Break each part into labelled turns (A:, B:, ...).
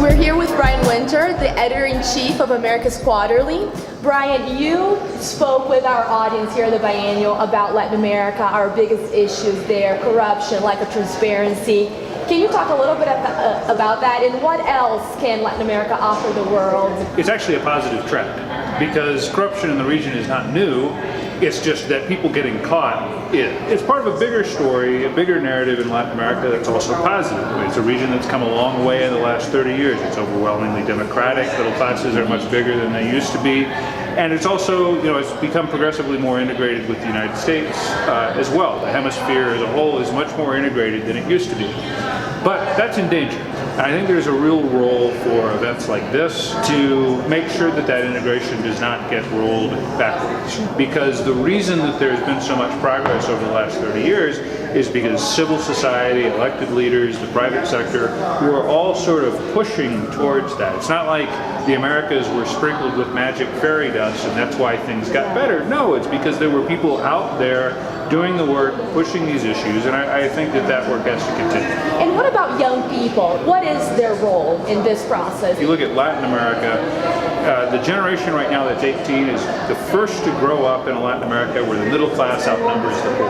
A: We're here with Brian Winter, the editor-in-chief of America's Quarterly. Brian, you spoke with our audience here at the Biennial about Latin America, our biggest issues there, corruption, lack of transparency. Can you talk a little bit about that, and what else can Latin America offer the world?
B: It's actually a positive trend, because corruption in the region is not new. It's just that people getting caught is. It's part of a bigger story, a bigger narrative in Latin America that's also positive. I mean, it's a region that's come a long way in the last 30 years. It's overwhelmingly democratic. Middle classes are much bigger than they used to be. And it's also, it's become progressively more integrated with the United States as well. The hemisphere as a whole is much more integrated than it used to be. But that's in danger. And I think there's a real role for events like this to make sure that that integration does not get rolled backwards. Because the reason that there's been so much progress over the last 30 years is because civil society, elected leaders, the private sector, who are all sort of pushing towards that. It's not like the Americas were sprinkled with magic fairy dust and that's why things got better. No, it's because there were people out there doing the work, pushing these issues, and I think that work has to continue.
A: And what about young people? What is their role in this process?
B: If you look at Latin America, the generation right now that's 18 is the first to grow up in Latin America where the middle class outnumbers the poor.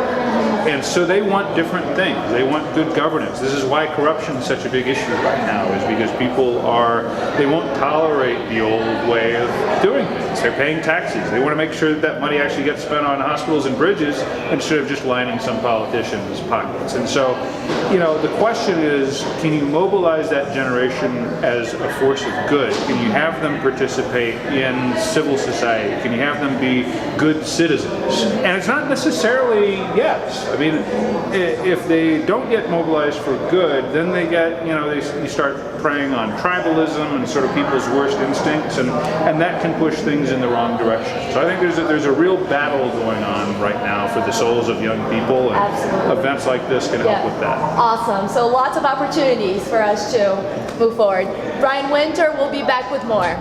B: And so they want different things. They want good governance. This is why corruption is such a big issue right now, is because people they won't tolerate the old way of doing things. They're paying taxes. They want to make sure that money actually gets spent on hospitals and bridges instead of just lining some politicians' pockets. And so, the question is, can you mobilize that generation as a force of good? Can you have them participate in civil society? Can you have them be good citizens? And it's not necessarily yes. I mean, if they don't get mobilized for good, then they get, you start preying on tribalism and sort of people's worst instincts, and that can push things in the wrong direction. So I think there's a real battle going on right now for the souls of young people, and
A: absolutely,
B: events like this can help with that.
A: Awesome. So lots of opportunities for us to move forward. Brian Winter will be back with more.